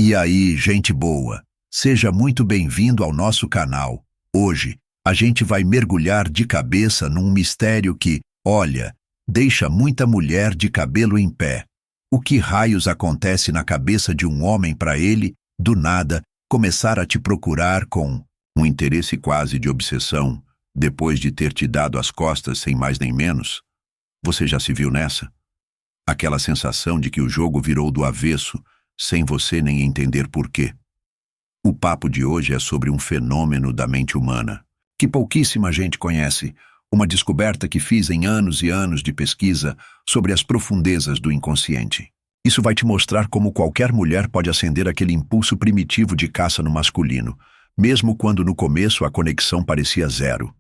E aí, gente boa, seja muito bem-vindo ao nosso canal. Hoje, a gente vai mergulhar de cabeça num mistério que, olha, deixa muita mulher de cabelo em pé. O que raios acontece na cabeça de um homem para ele, do nada, começar a te procurar com um interesse quase de obsessão, depois de ter te dado as costas sem mais nem menos? Você já se viu nessa? Aquela sensação de que o jogo virou do avesso, sem você nem entender por quê. O papo de hoje é sobre um fenômeno da mente humana, que pouquíssima gente conhece, uma descoberta que fiz em anos e anos de pesquisa sobre as profundezas do inconsciente. Isso vai te mostrar como qualquer mulher pode acender aquele impulso primitivo de caça no masculino, mesmo quando no começo a conexão parecia zero.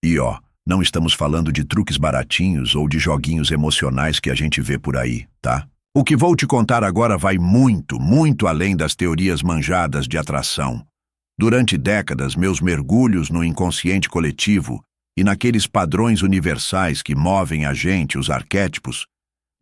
E não estamos falando de truques baratinhos ou de joguinhos emocionais que a gente vê por aí, tá? O que vou te contar agora vai muito, muito além das teorias manjadas de atração. Durante décadas, meus mergulhos no inconsciente coletivo e naqueles padrões universais que movem a gente, os arquétipos,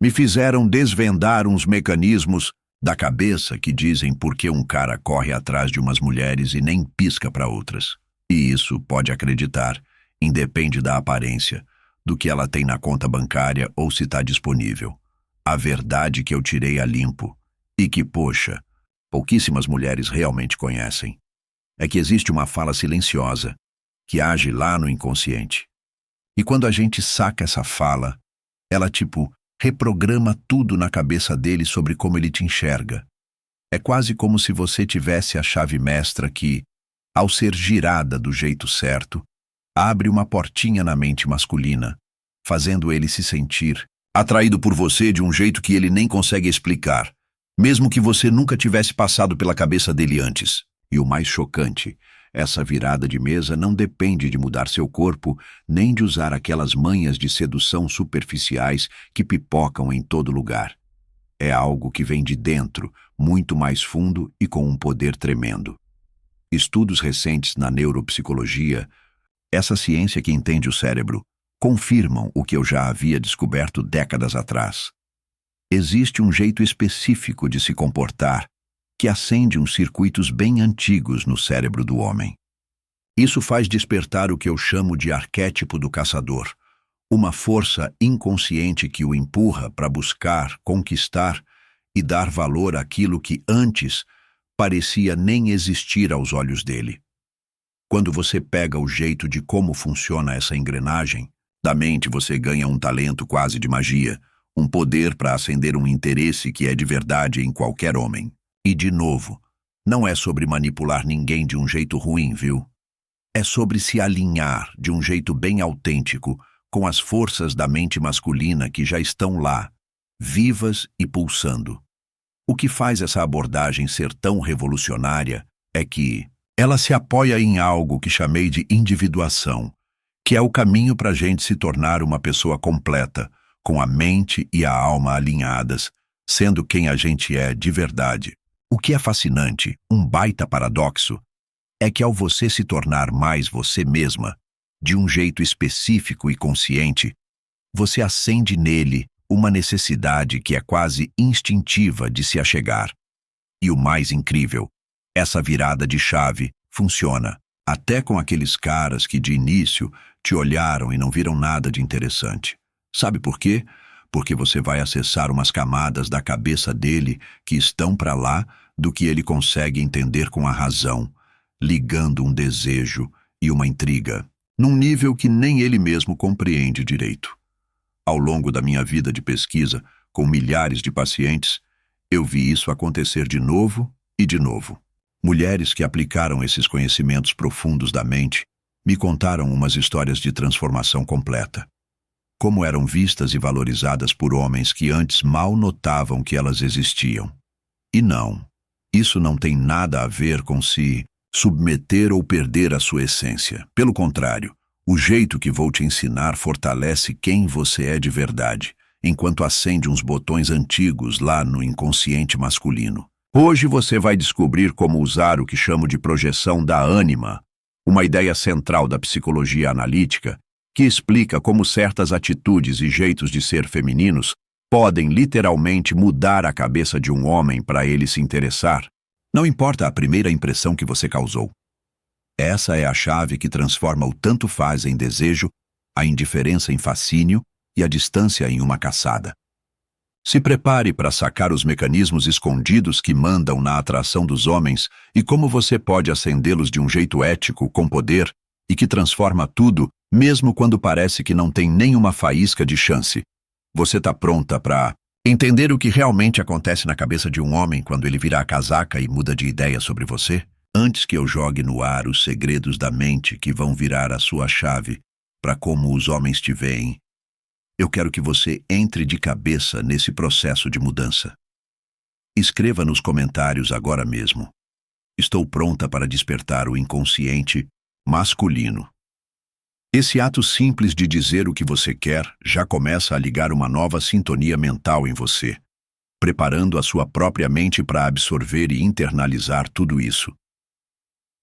me fizeram desvendar uns mecanismos da cabeça que dizem por que um cara corre atrás de umas mulheres e nem pisca para outras. E isso, pode acreditar, independe da aparência, do que ela tem na conta bancária ou se está disponível. A verdade que eu tirei a limpo, e que, poxa, pouquíssimas mulheres realmente conhecem, é que existe uma fala silenciosa, que age lá no inconsciente. E quando a gente saca essa fala, ela reprograma tudo na cabeça dele sobre como ele te enxerga. É quase como se você tivesse a chave mestra que, ao ser girada do jeito certo, abre uma portinha na mente masculina, fazendo ele se sentir atraído por você de um jeito que ele nem consegue explicar, mesmo que você nunca tivesse passado pela cabeça dele antes. E o mais chocante, essa virada de mesa não depende de mudar seu corpo, nem de usar aquelas manhas de sedução superficiais que pipocam em todo lugar. É algo que vem de dentro, muito mais fundo e com um poder tremendo. Estudos recentes na neuropsicologia, essa ciência que entende o cérebro, confirmam o que eu já havia descoberto décadas atrás. Existe um jeito específico de se comportar que acende uns circuitos bem antigos no cérebro do homem. Isso faz despertar o que eu chamo de arquétipo do caçador, uma força inconsciente que o empurra para buscar, conquistar e dar valor àquilo que antes parecia nem existir aos olhos dele. Quando você pega o jeito de como funciona essa engrenagem, da mente você ganha um talento quase de magia, um poder para acender um interesse que é de verdade em qualquer homem. E, de novo, não é sobre manipular ninguém de um jeito ruim, viu? É sobre se alinhar de um jeito bem autêntico com as forças da mente masculina que já estão lá, vivas e pulsando. O que faz essa abordagem ser tão revolucionária é que ela se apoia em algo que chamei de individuação, que é o caminho para a gente se tornar uma pessoa completa, com a mente e a alma alinhadas, sendo quem a gente é de verdade. O que é fascinante, um baita paradoxo, é que ao você se tornar mais você mesma, de um jeito específico e consciente, você acende nele uma necessidade que é quase instintiva de se achegar. E o mais incrível, essa virada de chave funciona até com aqueles caras que de início te olharam e não viram nada de interessante. Sabe por quê? Porque você vai acessar umas camadas da cabeça dele que estão para lá do que ele consegue entender com a razão, ligando um desejo e uma intriga, num nível que nem ele mesmo compreende direito. Ao longo da minha vida de pesquisa, com milhares de pacientes, eu vi isso acontecer de novo e de novo. Mulheres que aplicaram esses conhecimentos profundos da mente me contaram umas histórias de transformação completa. Como eram vistas e valorizadas por homens que antes mal notavam que elas existiam. E não, isso não tem nada a ver com se submeter ou perder a sua essência. Pelo contrário, o jeito que vou te ensinar fortalece quem você é de verdade, enquanto acende uns botões antigos lá no inconsciente masculino. Hoje você vai descobrir como usar o que chamo de projeção da ânima, uma ideia central da psicologia analítica, que explica como certas atitudes e jeitos de ser femininos podem literalmente mudar a cabeça de um homem para ele se interessar. Não importa a primeira impressão que você causou. Essa é a chave que transforma o tanto faz em desejo, a indiferença em fascínio e a distância em uma caçada. Se prepare para sacar os mecanismos escondidos que mandam na atração dos homens e como você pode acendê-los de um jeito ético, com poder, e que transforma tudo, mesmo quando parece que não tem nenhuma faísca de chance. Você está pronta para entender o que realmente acontece na cabeça de um homem quando ele vira a casaca e muda de ideia sobre você? Antes que eu jogue no ar os segredos da mente que vão virar a sua chave para como os homens te veem, eu quero que você entre de cabeça nesse processo de mudança. Escreva nos comentários agora mesmo. Estou pronta para despertar o inconsciente masculino. Esse ato simples de dizer o que você quer já começa a ligar uma nova sintonia mental em você, preparando a sua própria mente para absorver e internalizar tudo isso.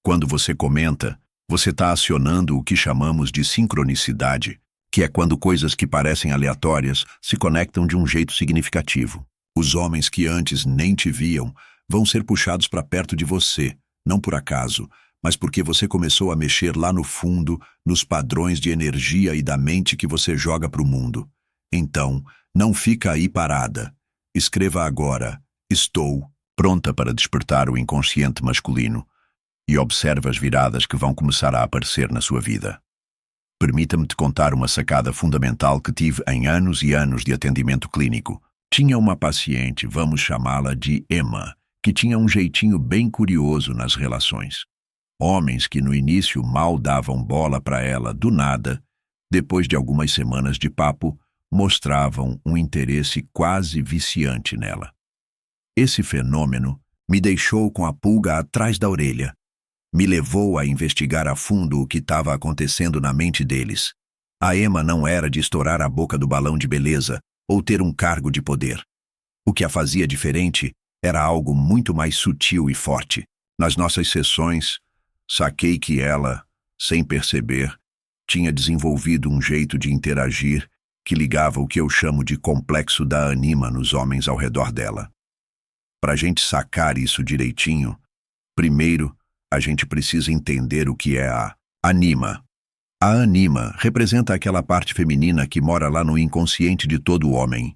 Quando você comenta, você está acionando o que chamamos de sincronicidade, que é quando coisas que parecem aleatórias se conectam de um jeito significativo. Os homens que antes nem te viam vão ser puxados para perto de você, não por acaso, mas porque você começou a mexer lá no fundo, nos padrões de energia e da mente que você joga para o mundo. Então, não fica aí parada. Escreva agora: estou pronta para despertar o inconsciente masculino, e observe as viradas que vão começar a aparecer na sua vida. Permita-me te contar uma sacada fundamental que tive em anos e anos de atendimento clínico. Tinha uma paciente, vamos chamá-la de Emma, que tinha um jeitinho bem curioso nas relações. Homens que no início mal davam bola para ela do nada, depois de algumas semanas de papo, mostravam um interesse quase viciante nela. Esse fenômeno me deixou com a pulga atrás da orelha. Me levou a investigar a fundo o que estava acontecendo na mente deles. A Emma não era de estourar a boca do balão de beleza ou ter um cargo de poder. O que a fazia diferente era algo muito mais sutil e forte. Nas nossas sessões, saquei que ela, sem perceber, tinha desenvolvido um jeito de interagir que ligava o que eu chamo de complexo da anima nos homens ao redor dela. Para a gente sacar isso direitinho, primeiro, a gente precisa entender o que é a anima. A anima representa aquela parte feminina que mora lá no inconsciente de todo homem.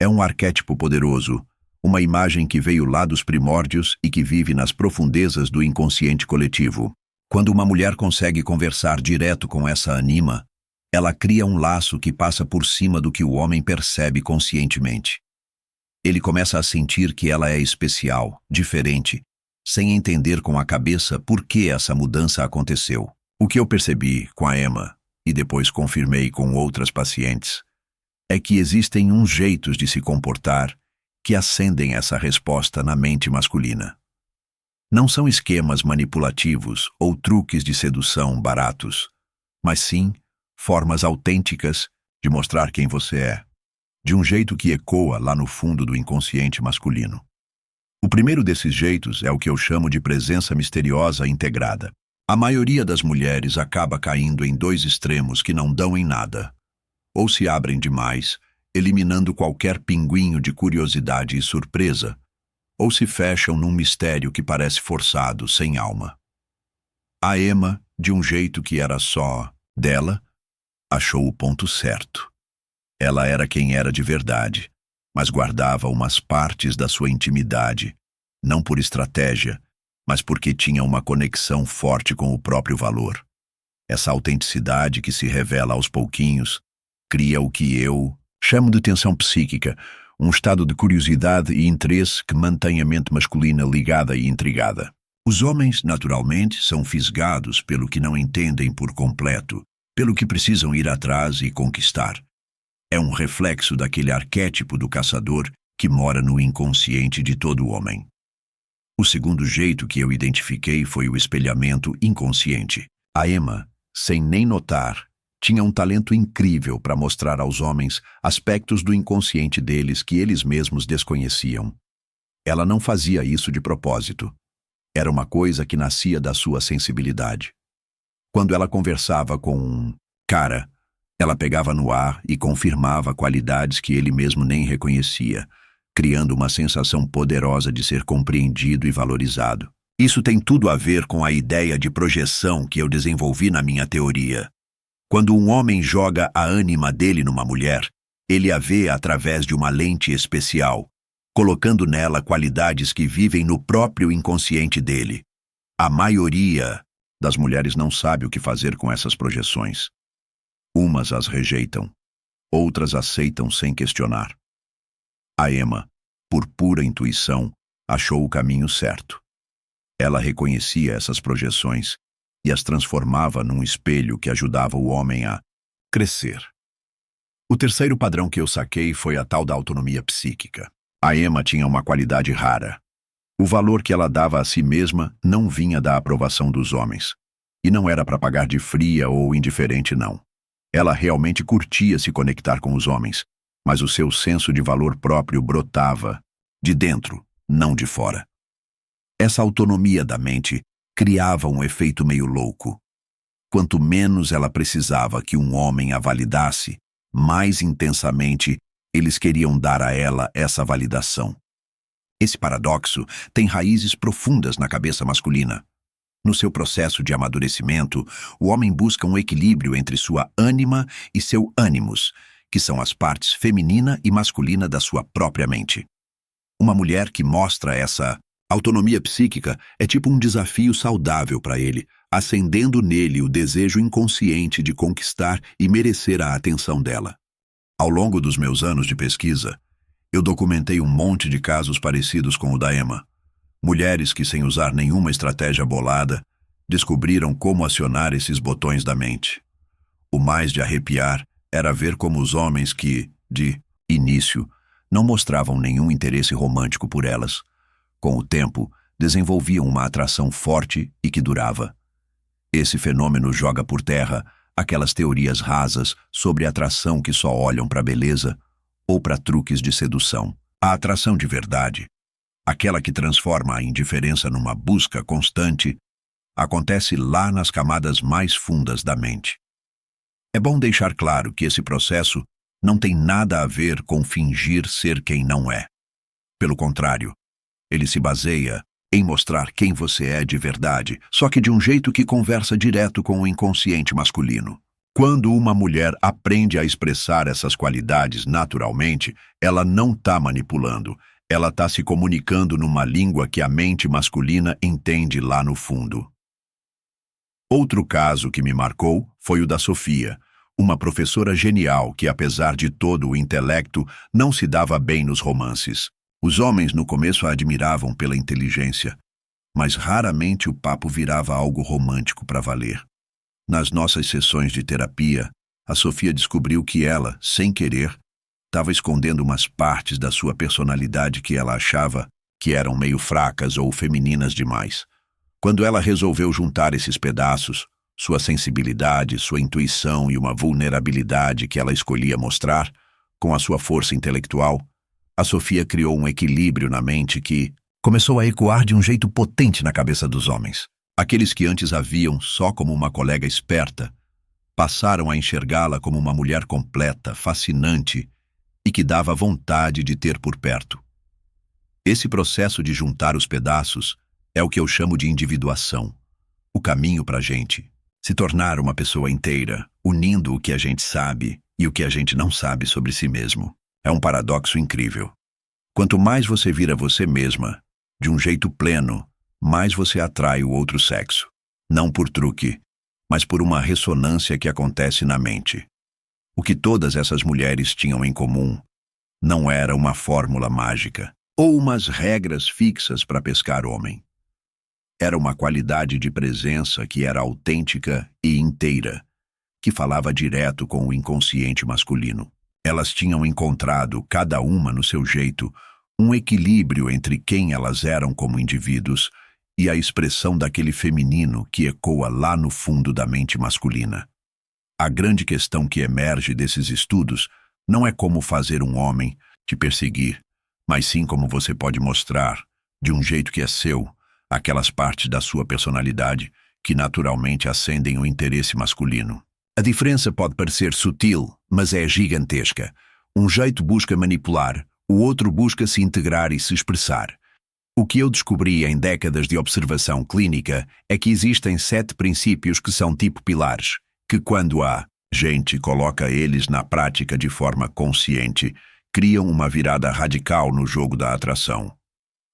É um arquétipo poderoso, uma imagem que veio lá dos primórdios e que vive nas profundezas do inconsciente coletivo. Quando uma mulher consegue conversar direto com essa anima, ela cria um laço que passa por cima do que o homem percebe conscientemente. Ele começa a sentir que ela é especial, diferente, sem entender com a cabeça por que essa mudança aconteceu. O que eu percebi com a Emma, e depois confirmei com outras pacientes, é que existem uns jeitos de se comportar que acendem essa resposta na mente masculina. Não são esquemas manipulativos ou truques de sedução baratos, mas sim formas autênticas de mostrar quem você é, de um jeito que ecoa lá no fundo do inconsciente masculino. O primeiro desses jeitos é o que eu chamo de presença misteriosa integrada. A maioria das mulheres acaba caindo em dois extremos que não dão em nada. Ou se abrem demais, eliminando qualquer pinguinho de curiosidade e surpresa, ou se fecham num mistério que parece forçado, sem alma. A Emma, de um jeito que era só dela, achou o ponto certo. Ela era quem era de verdade, mas guardava umas partes da sua intimidade, não por estratégia, mas porque tinha uma conexão forte com o próprio valor. Essa autenticidade que se revela aos pouquinhos cria o que eu chamo de tensão psíquica, um estado de curiosidade e interesse que mantém a mente masculina ligada e intrigada. Os homens, naturalmente, são fisgados pelo que não entendem por completo, pelo que precisam ir atrás e conquistar. É um reflexo daquele arquétipo do caçador que mora no inconsciente de todo homem. O segundo jeito que eu identifiquei foi o espelhamento inconsciente. A Emma, sem nem notar, tinha um talento incrível para mostrar aos homens aspectos do inconsciente deles que eles mesmos desconheciam. Ela não fazia isso de propósito. Era uma coisa que nascia da sua sensibilidade. Quando ela conversava com um cara, ela pegava no ar e confirmava qualidades que ele mesmo nem reconhecia, criando uma sensação poderosa de ser compreendido e valorizado. Isso tem tudo a ver com a ideia de projeção que eu desenvolvi na minha teoria. Quando um homem joga a ânima dele numa mulher, ele a vê através de uma lente especial, colocando nela qualidades que vivem no próprio inconsciente dele. A maioria das mulheres não sabe o que fazer com essas projeções. Umas as rejeitam, outras aceitam sem questionar. A Emma, por pura intuição, achou o caminho certo. Ela reconhecia essas projeções e as transformava num espelho que ajudava o homem a crescer. O terceiro padrão que eu saquei foi a tal da autonomia psíquica. A Emma tinha uma qualidade rara. O valor que ela dava a si mesma não vinha da aprovação dos homens. E não era para pagar de fria ou indiferente, não. Ela realmente curtia se conectar com os homens, mas o seu senso de valor próprio brotava de dentro, não de fora. Essa autonomia da mente criava um efeito meio louco. Quanto menos ela precisava que um homem a validasse, mais intensamente eles queriam dar a ela essa validação. Esse paradoxo tem raízes profundas na cabeça masculina. No seu processo de amadurecimento, o homem busca um equilíbrio entre sua ânima e seu ânimos, que são as partes feminina e masculina da sua própria mente. Uma mulher que mostra essa autonomia psíquica é tipo um desafio saudável para ele, acendendo nele o desejo inconsciente de conquistar e merecer a atenção dela. Ao longo dos meus anos de pesquisa, eu documentei um monte de casos parecidos com o da Emma. Mulheres que, sem usar nenhuma estratégia bolada, descobriram como acionar esses botões da mente. O mais de arrepiar era ver como os homens que, de início, não mostravam nenhum interesse romântico por elas, com o tempo, desenvolviam uma atração forte e que durava. Esse fenômeno joga por terra aquelas teorias rasas sobre atração que só olham para a beleza ou para truques de sedução. A atração de verdade, aquela que transforma a indiferença numa busca constante, acontece lá nas camadas mais fundas da mente. É bom deixar claro que esse processo não tem nada a ver com fingir ser quem não é. Pelo contrário, ele se baseia em mostrar quem você é de verdade, só que de um jeito que conversa direto com o inconsciente masculino. Quando uma mulher aprende a expressar essas qualidades naturalmente, ela não está manipulando, ela está se comunicando numa língua que a mente masculina entende lá no fundo. Outro caso que me marcou foi o da Sofia, uma professora genial que, apesar de todo o intelecto, não se dava bem nos romances. Os homens no começo a admiravam pela inteligência, mas raramente o papo virava algo romântico para valer. Nas nossas sessões de terapia, a Sofia descobriu que ela, sem querer, estava escondendo umas partes da sua personalidade que ela achava que eram meio fracas ou femininas demais. Quando ela resolveu juntar esses pedaços, sua sensibilidade, sua intuição e uma vulnerabilidade que ela escolhia mostrar, com a sua força intelectual, a Sofia criou um equilíbrio na mente que começou a ecoar de um jeito potente na cabeça dos homens. Aqueles que antes a viam só como uma colega esperta, passaram a enxergá-la como uma mulher completa, fascinante e que dava vontade de ter por perto. Esse processo de juntar os pedaços é o que eu chamo de individuação, o caminho para a gente se tornar uma pessoa inteira, unindo o que a gente sabe e o que a gente não sabe sobre si mesmo. É um paradoxo incrível. Quanto mais você vira você mesma, de um jeito pleno, mais você atrai o outro sexo. Não por truque, mas por uma ressonância que acontece na mente. O que todas essas mulheres tinham em comum não era uma fórmula mágica ou umas regras fixas para pescar homem. Era uma qualidade de presença que era autêntica e inteira, que falava direto com o inconsciente masculino. Elas tinham encontrado, cada uma no seu jeito, um equilíbrio entre quem elas eram como indivíduos e a expressão daquele feminino que ecoa lá no fundo da mente masculina. A grande questão que emerge desses estudos não é como fazer um homem te perseguir, mas sim como você pode mostrar, de um jeito que é seu, aquelas partes da sua personalidade que naturalmente acendem o interesse masculino. A diferença pode parecer sutil, mas é gigantesca. Um jeito busca manipular, O outro busca se integrar e se expressar. O que eu descobri em décadas de observação clínica é que existem 7 princípios que são tipo pilares, que quando a gente coloca eles na prática de forma consciente, criam uma virada radical no jogo da atração.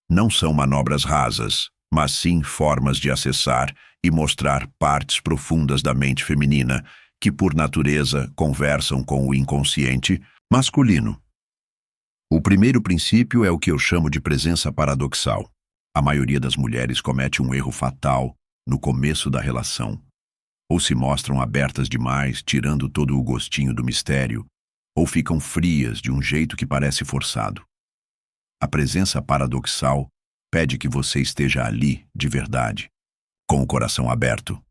Não são manobras rasas, mas sim formas de acessar e mostrar partes profundas da mente feminina que, por natureza, conversam com o inconsciente masculino. O primeiro princípio é o que eu chamo de presença paradoxal. A maioria das mulheres comete um erro fatal no começo da relação. Ou se mostram abertas demais, tirando todo o gostinho do mistério, ou ficam frias de um jeito que parece forçado. A presença paradoxal pede que você esteja ali, de verdade, com o coração aberto,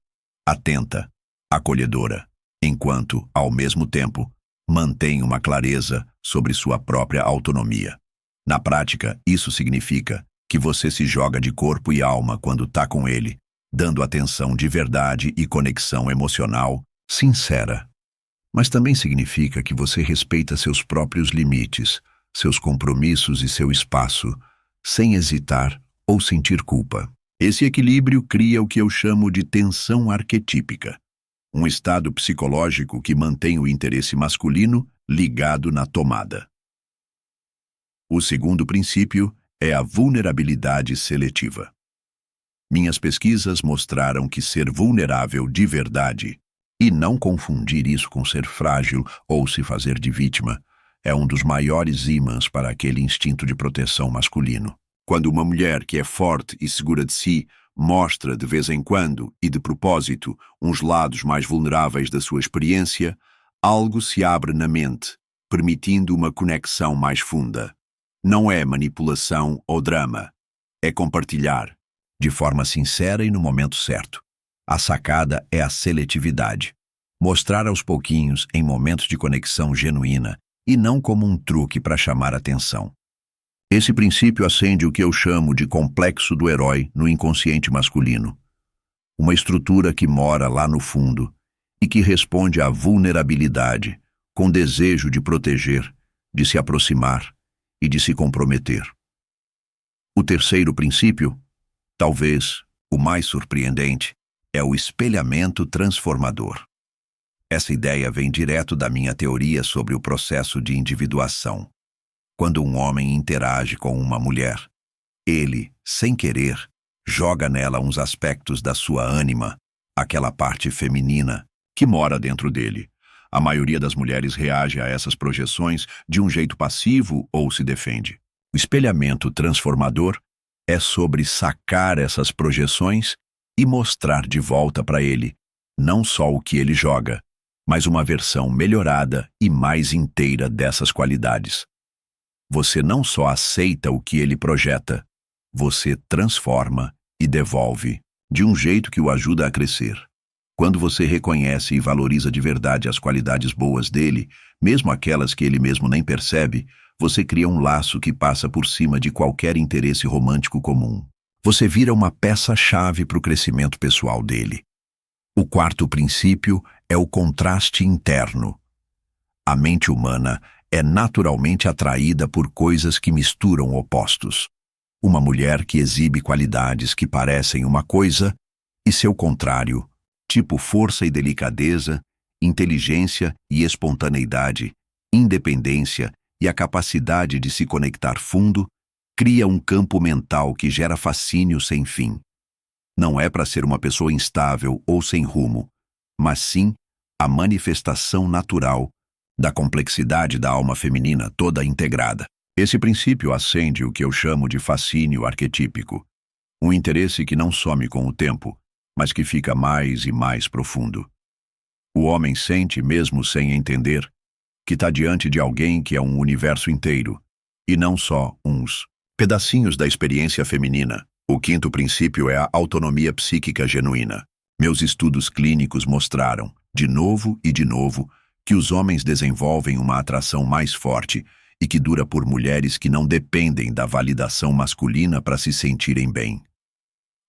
atenta, acolhedora, enquanto, ao mesmo tempo, mantém uma clareza sobre sua própria autonomia. Na prática, isso significa que você se joga de corpo e alma quando está com ele, dando atenção de verdade e conexão emocional sincera. Mas também significa que você respeita seus próprios limites, seus compromissos e seu espaço, sem hesitar ou sentir culpa. Esse equilíbrio cria o que eu chamo de tensão arquetípica, um estado psicológico que mantém o interesse masculino ligado na tomada. O segundo princípio é a vulnerabilidade seletiva. Minhas pesquisas mostraram que ser vulnerável de verdade, e não confundir isso com ser frágil ou se fazer de vítima, é um dos maiores ímãs para aquele instinto de proteção masculino. Quando uma mulher que é forte e segura de si mostra de vez em quando e de propósito uns lados mais vulneráveis da sua experiência, algo se abre na mente, permitindo uma conexão mais funda. Não é manipulação ou drama, é compartilhar, de forma sincera e no momento certo. A sacada é a seletividade. Mostrar aos pouquinhos em momentos de conexão genuína e não como um truque para chamar atenção. Esse princípio acende o que eu chamo de complexo do herói no inconsciente masculino. Uma estrutura que mora lá no fundo e que responde à vulnerabilidade, com desejo de proteger, de se aproximar e de se comprometer. O terceiro princípio, talvez o mais surpreendente, é o espelhamento transformador. Essa ideia vem direto da minha teoria sobre o processo de individuação. Quando um homem interage com uma mulher, ele, sem querer, joga nela uns aspectos da sua ânima, aquela parte feminina que mora dentro dele. A maioria das mulheres reage a essas projeções de um jeito passivo ou se defende. O espelhamento transformador é sobre sacar essas projeções e mostrar de volta para ele, não só o que ele joga, mas uma versão melhorada e mais inteira dessas qualidades. Você não só aceita o que ele projeta, você transforma e devolve, de um jeito que o ajuda a crescer. Quando você reconhece e valoriza de verdade as qualidades boas dele, mesmo aquelas que ele mesmo nem percebe, você cria um laço que passa por cima de qualquer interesse romântico comum. Você vira uma peça-chave para o crescimento pessoal dele. O quarto princípio é o contraste interno. A mente humana é naturalmente atraída por coisas que misturam opostos. Uma mulher que exibe qualidades que parecem uma coisa e seu contrário, tipo força e delicadeza, inteligência e espontaneidade, independência e a capacidade de se conectar fundo, cria um campo mental que gera fascínio sem fim. Não é para ser uma pessoa instável ou sem rumo, mas sim a manifestação natural da complexidade da alma feminina toda integrada. Esse princípio acende o que eu chamo de fascínio arquetípico, um interesse que não some com o tempo, mas que fica mais e mais profundo. O homem sente, mesmo sem entender, que está diante de alguém que é um universo inteiro, e não só uns pedacinhos da experiência feminina. O quinto princípio é a autonomia psíquica genuína. Meus estudos clínicos mostraram, de novo e de novo, que os homens desenvolvem uma atração mais forte e que dura por mulheres que não dependem da validação masculina para se sentirem bem.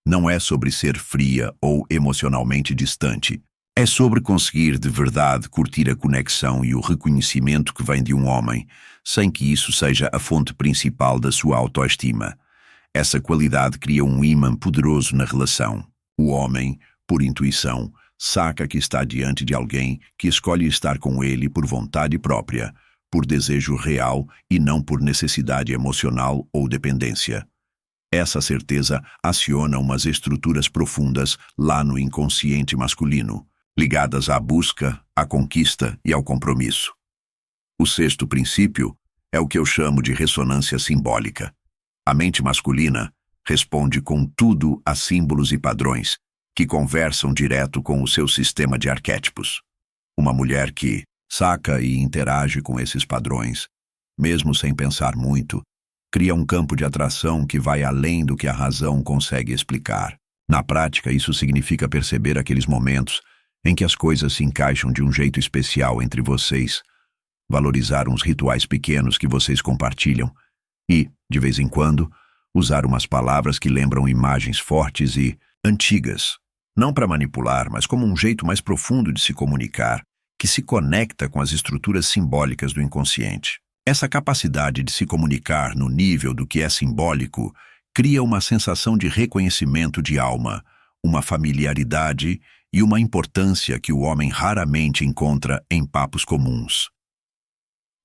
Não é sobre ser fria ou emocionalmente distante, É sobre conseguir de verdade curtir a conexão e o reconhecimento que vem de um homem, sem que isso seja a fonte principal da sua autoestima. Essa qualidade cria um ímã poderoso na relação. O homem, por intuição, saca que está diante de alguém que escolhe estar com ele por vontade própria, por desejo real e não por necessidade emocional ou dependência. Essa certeza aciona umas estruturas profundas lá no inconsciente masculino, ligadas à busca, à conquista e ao compromisso. O sexto princípio é o que eu chamo de ressonância simbólica. A mente masculina responde com tudo a símbolos e padrões que conversam direto com o seu sistema de arquétipos. Uma mulher que saca e interage com esses padrões, mesmo sem pensar muito, cria um campo de atração que vai além do que a razão consegue explicar. Na prática, isso significa perceber aqueles momentos em que as coisas se encaixam de um jeito especial entre vocês, valorizar uns rituais pequenos que vocês compartilham e, de vez em quando, usar umas palavras que lembram imagens fortes e antigas, não para manipular, mas como um jeito mais profundo de se comunicar, que se conecta com as estruturas simbólicas do inconsciente. Essa capacidade de se comunicar no nível do que é simbólico cria uma sensação de reconhecimento de alma, uma familiaridade e uma importância que o homem raramente encontra em papos comuns.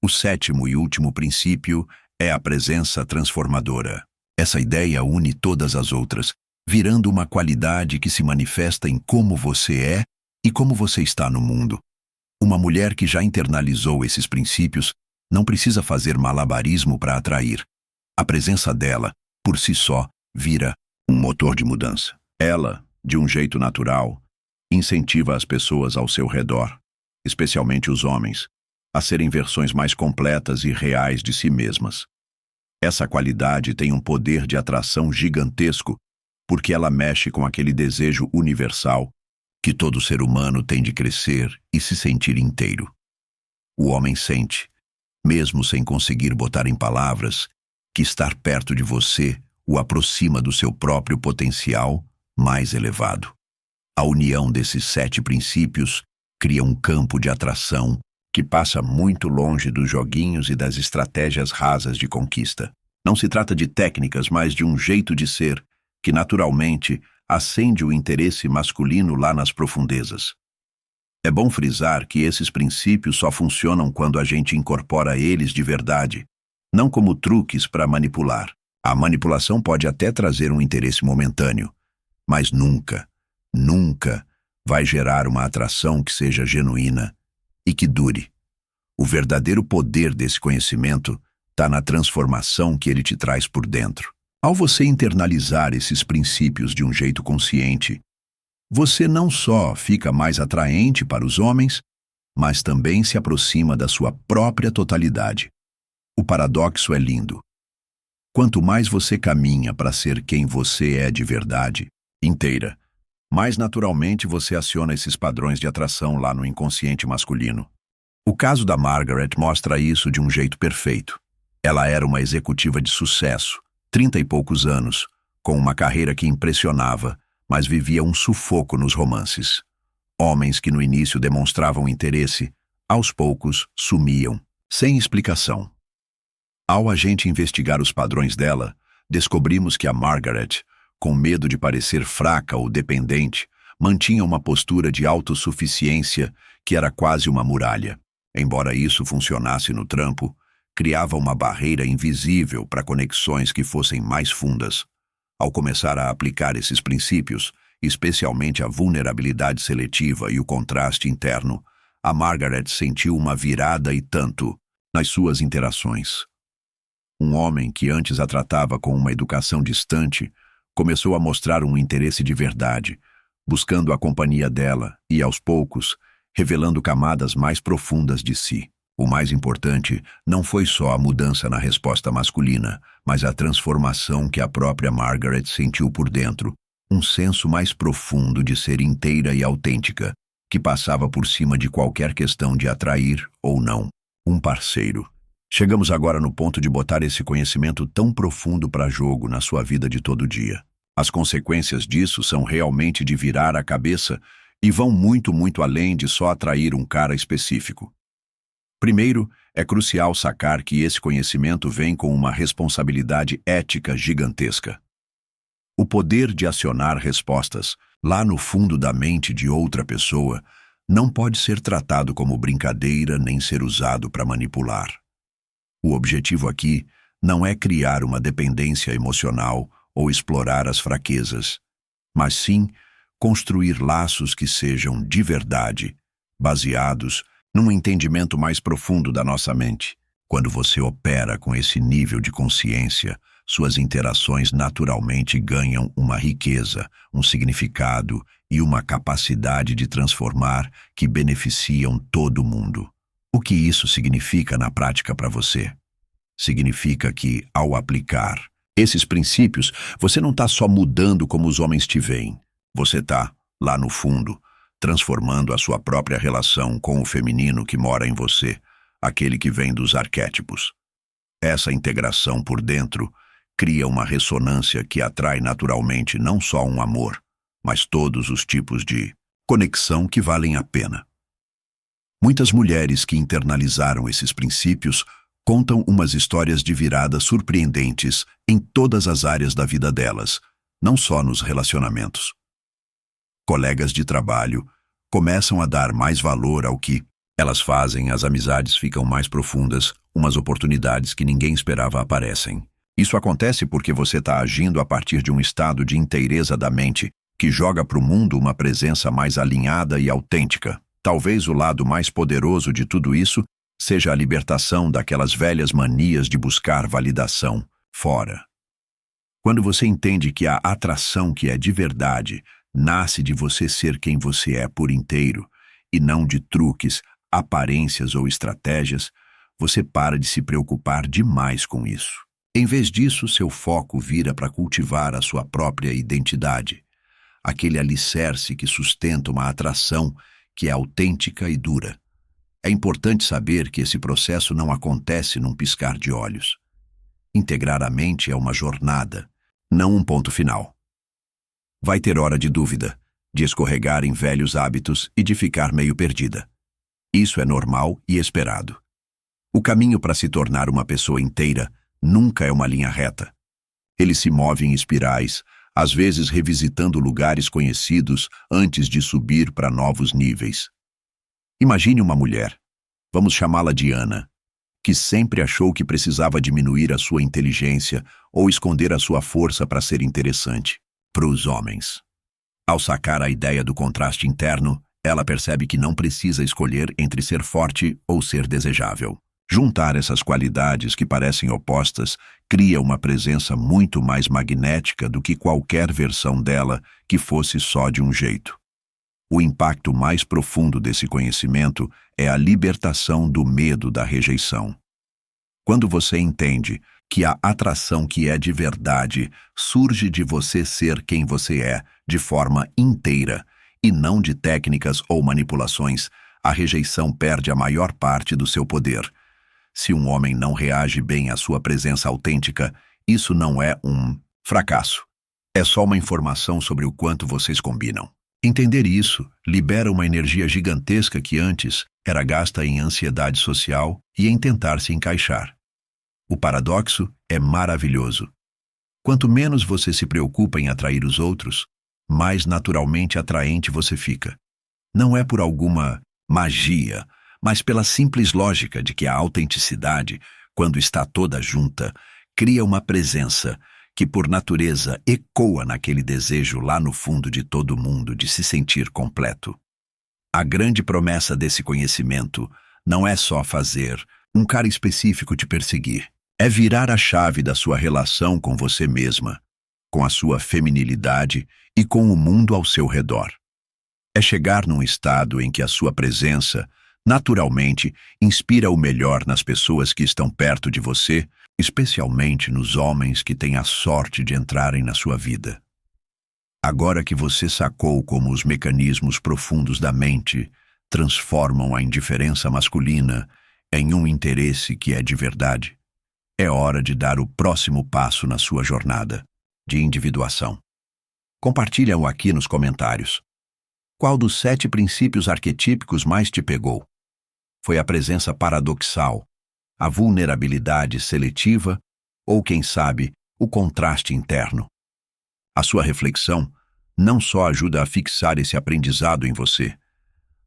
O sétimo e último princípio é a presença transformadora. Essa ideia une todas as outras, virando uma qualidade que se manifesta em como você é e como você está no mundo. Uma mulher que já internalizou esses princípios não precisa fazer malabarismo para atrair. A presença dela, por si só, vira um motor de mudança. Ela, de um jeito natural, incentiva as pessoas ao seu redor, especialmente os homens, a serem versões mais completas e reais de si mesmas. Essa qualidade tem um poder de atração gigantesco porque ela mexe com aquele desejo universal que todo ser humano tem de crescer e se sentir inteiro. O homem sente, mesmo sem conseguir botar em palavras, que estar perto de você o aproxima do seu próprio potencial mais elevado. A união desses 7 princípios cria um campo de atração que passa muito longe dos joguinhos e das estratégias rasas de conquista. Não se trata de técnicas, mas de um jeito de ser que naturalmente acende o interesse masculino lá nas profundezas. É bom frisar que esses princípios só funcionam quando a gente incorpora eles de verdade, não como truques para manipular. A manipulação pode até trazer um interesse momentâneo, mas nunca vai gerar uma atração que seja genuína e que dure. O verdadeiro poder desse conhecimento está na transformação que ele te traz por dentro. Ao você internalizar esses princípios de um jeito consciente, você não só fica mais atraente para os homens, mas também se aproxima da sua própria totalidade. O paradoxo é lindo. Quanto mais você caminha para ser quem você é de verdade, inteira, mais naturalmente você aciona esses padrões de atração lá no inconsciente masculino. O caso da Margaret mostra isso de um jeito perfeito. Ela era uma executiva de sucesso, 30 e poucos anos, com uma carreira que impressionava, mas vivia um sufoco nos romances. Homens que no início demonstravam interesse, aos poucos sumiam, sem explicação. Ao a gente investigar os padrões dela, descobrimos que a Margaret, com medo de parecer fraca ou dependente, mantinha uma postura de autossuficiência que era quase uma muralha. Embora isso funcionasse no trampo, criava uma barreira invisível para conexões que fossem mais fundas. Ao começar a aplicar esses princípios, especialmente a vulnerabilidade seletiva e o contraste interno, a Margaret sentiu uma virada e tanto nas suas interações. Um homem que antes a tratava com uma educação distante começou a mostrar um interesse de verdade, buscando a companhia dela e, aos poucos, revelando camadas mais profundas de si. O mais importante não foi só a mudança na resposta masculina, mas a transformação que a própria Margaret sentiu por dentro, um senso mais profundo de ser inteira e autêntica, que passava por cima de qualquer questão de atrair ou não um parceiro. Chegamos agora no ponto de botar esse conhecimento tão profundo para jogo na sua vida de todo dia. As consequências disso são realmente de virar a cabeça e vão muito além de só atrair um cara específico. Primeiro, é crucial sacar que esse conhecimento vem com uma responsabilidade ética gigantesca. O poder de acionar respostas lá no fundo da mente de outra pessoa não pode ser tratado como brincadeira nem ser usado para manipular. O objetivo aqui não é criar uma dependência emocional ou explorar as fraquezas, mas sim construir laços que sejam de verdade, baseados num entendimento mais profundo da nossa mente. Quando você opera com esse nível de consciência, suas interações naturalmente ganham uma riqueza, um significado e uma capacidade de transformar que beneficiam todo mundo. O que isso significa na prática para você? Significa que, ao aplicar esses princípios, você não está só mudando como os homens te veem. Você está, lá no fundo, transformando a sua própria relação com o feminino que mora em você, aquele que vem dos arquétipos. Essa integração por dentro cria uma ressonância que atrai naturalmente não só um amor, mas todos os tipos de conexão que valem a pena. Muitas mulheres que internalizaram esses princípios contam umas histórias de virada surpreendentes em todas as áreas da vida delas, não só nos relacionamentos. Colegas de trabalho começam a dar mais valor ao que elas fazem, as amizades ficam mais profundas, umas oportunidades que ninguém esperava aparecem. Isso acontece porque você está agindo a partir de um estado de inteireza da mente que joga para o mundo uma presença mais alinhada e autêntica. Talvez o lado mais poderoso de tudo isso seja a libertação daquelas velhas manias de buscar validação fora. Quando você entende que a atração que é de verdade nasce de você ser quem você é por inteiro e não de truques, aparências ou estratégias, você para de se preocupar demais com isso. Em vez disso, seu foco vira para cultivar a sua própria identidade, aquele alicerce que sustenta uma atração que é autêntica e dura. É importante saber que esse processo não acontece num piscar de olhos. Integrar a mente é uma jornada, não um ponto final. Vai ter hora de dúvida, de escorregar em velhos hábitos e de ficar meio perdida. Isso é normal e esperado. O caminho para se tornar uma pessoa inteira nunca é uma linha reta. Ele se move em espirais, às vezes revisitando lugares conhecidos antes de subir para novos níveis. Imagine uma mulher, vamos chamá-la de Ana, que sempre achou que precisava diminuir a sua inteligência ou esconder a sua força para ser interessante para os homens. Ao sacar a ideia do contraste interno, ela percebe que não precisa escolher entre ser forte ou ser desejável. Juntar essas qualidades que parecem opostas cria uma presença muito mais magnética do que qualquer versão dela que fosse só de um jeito. O impacto mais profundo desse conhecimento é a libertação do medo da rejeição. Quando você entende que a atração que é de verdade surge de você ser quem você é, de forma inteira, e não de técnicas ou manipulações, a rejeição perde a maior parte do seu poder. Se um homem não reage bem à sua presença autêntica, isso não é um fracasso. É só uma informação sobre o quanto vocês combinam. Entender isso libera uma energia gigantesca que antes era gasta em ansiedade social e em tentar se encaixar. O paradoxo é maravilhoso. Quanto menos você se preocupa em atrair os outros, mais naturalmente atraente você fica. Não é por alguma magia, mas pela simples lógica de que a autenticidade, quando está toda junta, cria uma presença que por natureza ecoa naquele desejo lá no fundo de todo mundo de se sentir completo. A grande promessa desse conhecimento não é só fazer um cara específico te perseguir, é virar a chave da sua relação com você mesma, com a sua feminilidade e com o mundo ao seu redor. É chegar num estado em que a sua presença, naturalmente, inspira o melhor nas pessoas que estão perto de você, especialmente nos homens que têm a sorte de entrarem na sua vida. Agora que você sacou como os mecanismos profundos da mente transformam a indiferença masculina em um interesse que é de verdade, é hora de dar o próximo passo na sua jornada de individuação. Compartilha-o aqui nos comentários. Qual dos 7 princípios arquetípicos mais te pegou? Foi a presença paradoxal, a vulnerabilidade seletiva ou, quem sabe, o contraste interno? A sua reflexão não só ajuda a fixar esse aprendizado em você,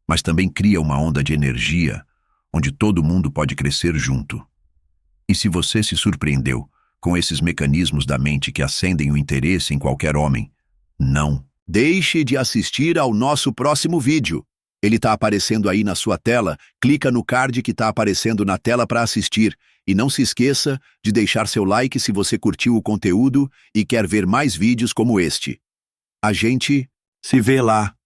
mas também cria uma onda de energia onde todo mundo pode crescer junto. E se você se surpreendeu com esses mecanismos da mente que acendem o interesse em qualquer homem, não deixe de assistir ao nosso próximo vídeo. Ele está aparecendo aí na sua tela, clica no card que está aparecendo na tela para assistir. E não se esqueça de deixar seu like se você curtiu o conteúdo e quer ver mais vídeos como este. A gente se vê lá.